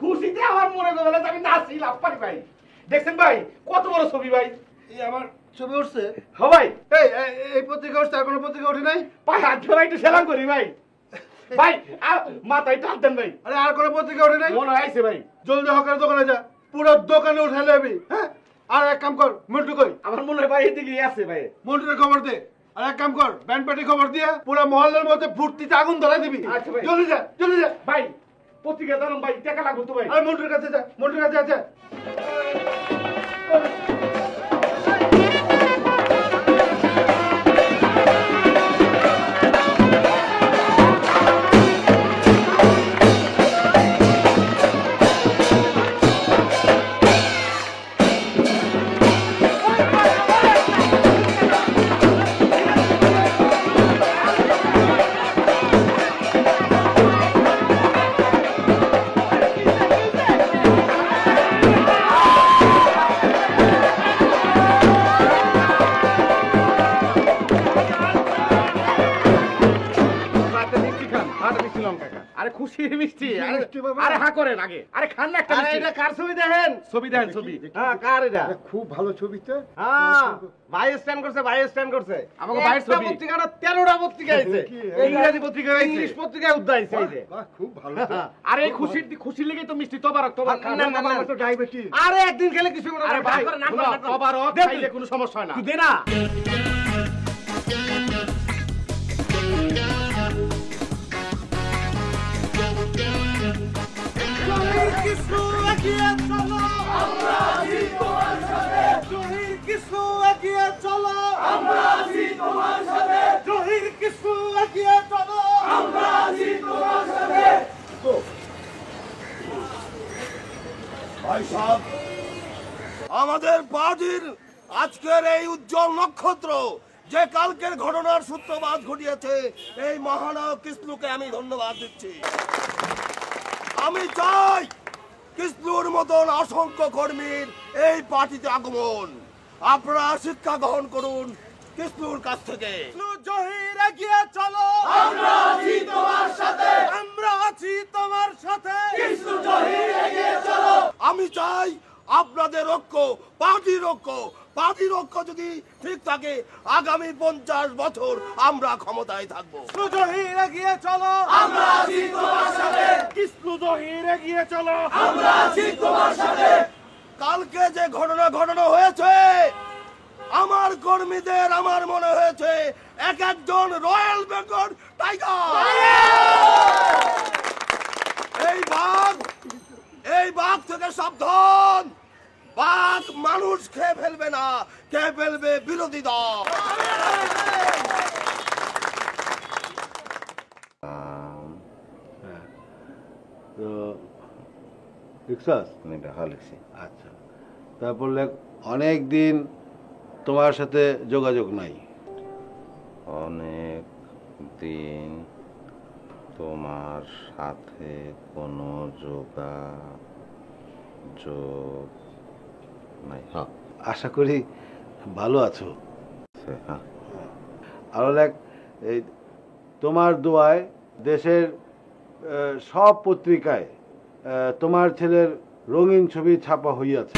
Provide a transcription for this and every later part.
খুশিতে আমার মনে করলো আমি নাচছিলাম ভাই। দেখছেন ভাই কত বড় ছবি ভাই? আমার ছবি উঠছে? হ্যাঁ ভাই। এই পত্রিকা উঠছে, আর কোনো পত্রিকা উঠে নাই? ভাই হাত ধরে একটু সেলাম করি ভাই। ভাই মাথায় টান দেন ভাই। আরে আর কোনো পত্রিকা উঠে নাই? মনে হয়েছে ভাই। জলদি হকার দোকানে যা, পুরো দোকানে উঠে নেবি। হ্যাঁ, আর এক কাম কর, মন্টু কই? আমার মনে হয় ভাই এদিকে আছে ভাই। মন্টুর খবর দে। আর এক কাম কর, ব্যান্ড পার্টি খবর দিয়ে পুরো মহল্লার মধ্যে ফুর্তিতে আগুন ধরাই দিবি। আচ্ছা ভাই। জলদি যা, জলদি যা। ভাই পত্রিকা দাঁড়ান ভাই, টাকা লাগবে তো ভাই। আরে মন্টুর কাছে যা, মন্টুর কাছে আছে। খুশির মিষ্টি। আরে হা করেন আগে। আরে খান না একটা মিষ্টি। এটা কার ছবি দেখেন? ছবি দেখেন ছবি। হ্যাঁ, কার এটা? খুব ভালো ছবি তো। হ্যাঁ, ভাই স্ট্যান্ড করছে, ভাই স্ট্যান্ড করছে। আমাকে ভাইয়ের ছবি। পত্রিকাটা 13টা পত্রিকা আইছে। ইংরেজি পত্রিকা আইছে, ইংলিশ পত্রিকায় উদ্দাইছে এই যে। বাহ, খুব ভালো তো। আরে এই খুশির লেগেই তো মিষ্টি। তোবারক তোবারক। না, না, না, আমার তো ডায়াবেটিস। আরে একদিন খেলে কিছু হবে না। আরে ভাই না, তোবারক খাইলে কোনো সমস্যা হয় না। তুই দে না। আমাদের পার্টির আজকের এই উজ্জ্বল নক্ষত্র যে কালকের ঘটনার সূত্রপাত ঘটিয়েছে, এই মহানায়ক কৃষ্ণকে আমি ধন্যবাদ দিচ্ছি। আমি চাই কৃষ্ণুর মতন অসংখ্য কর্মীর এই পার্টিতে আগমন। আপনারা শিক্ষা গ্রহণ করুন কৃষ্ণুর কাছ থেকে। জহির এগিয়ে চলো, আমরা আছি তোমার সাথে, আমরা আছি তোমার সাথে। কৃষ্ণ জহির এগিয়ে চলো। আমি চাই আপনাদের ঐক্য, পার্টির ঐক্য যদি ঠিক থাকে, আগামী 50 বছর আমরা ক্ষমতায় থাকবো। জহির এগিয়ে চলো, আমরা আছি তোমার সাথে। কৃষ্ণ জহির এগিয়ে চলো, আমরা আছি তোমার সাথে। কালকে যে ঘটনা হয়েছে, আমার কর্মীদের আমার মনে হয়েছে এক একজন রয়্যাল বেঙ্গল টাইগার। এই বাঘ থেকে সাবধান। বাঘ মানুষ খেয়ে ফেলবে না, খেয়ে ফেলবে বিরোধী দল। তো লিখছস? হ্যাঁ লিখছি। আচ্ছা, তারপর লেখ, অনেক দিন তোমার সাথে যোগাযোগ নাই। অনেক দিন তোমার সাথে কোনো যোগাযোগ নাই। হ্যাঁ আশা করি ভালো আছো। হ্যাঁ। আরো লেখ, এই তোমার দোয়ায় দেশের সব পত্রিকায় তোমার ছেলের রঙিন ছবি ছাপা হইয়াছে।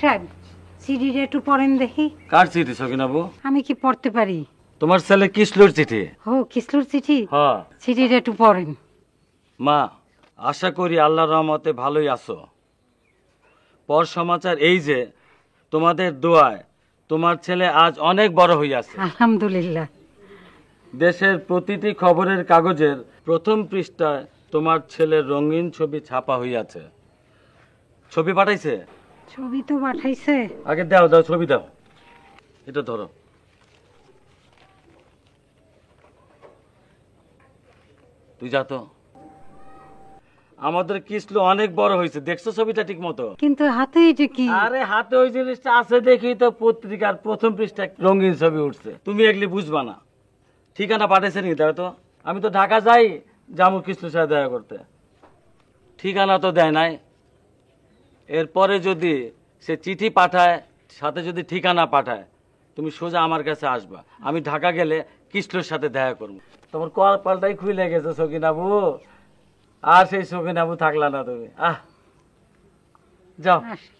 সাহেব, চিঠিটা একটু পড়েন দেখি। কার চিঠি সকিনাবু? আমি কি পড়তে পারি? তোমার ছেলে কিসলুর চিঠি। ও, কিসলুর চিঠি? হ্যাঁ। চিঠিটা একটু পড়েন। মা, আশা করি আল্লাহর রহমতে ভালোই আছো। পর সমাচার এই যে তোমাদের দোয়ায় তোমার ছেলে আজ অনেক বড় হইয়াছে। আলহামদুলিল্লাহ। দেশের প্রতিটি খবরের কাগজের প্রথম পৃষ্ঠায় তোমার ছেলের রঙিন ছবি ছাপা হইয়াছে। ছবি পাঠাইছে? ছবি তো পাঠাইছে। আগে দাও দাও, ছবি দাও। এটা ধরো। তুই যা তো। আমাদের কিসলু অনেক বড় হয়েছে, দেখছো ছবিটা ঠিক মতো? কিন্তু হাতে এটা কি? আরে হাতে ওই জিনিসটা আছে দেখি তো পত্রিকার প্রথম পৃষ্ঠায় রঙিন ছবি উঠছে, তুমি এগুলি বুঝবা না। ঠিকানা পাঠাইছে নি দেখো তো? আমি তো ঢাকা যাই জামু কিসলুর সাথে দেখা করতে, ঠিকানা তো দেয় নাই। এরপরে যদি সে চিঠি পাঠায়, সাথে যদি ঠিকানা পাঠায়, তুমি সোজা আমার কাছে আসবা। আমি ঢাকা গেলে কিসলুর সাথে দেখা করবো। তোমার কপালটাই খুলে গেছে সকিনাবু, আর সেই সকিনাবু থাকলা না তুমি। যাও। আসি।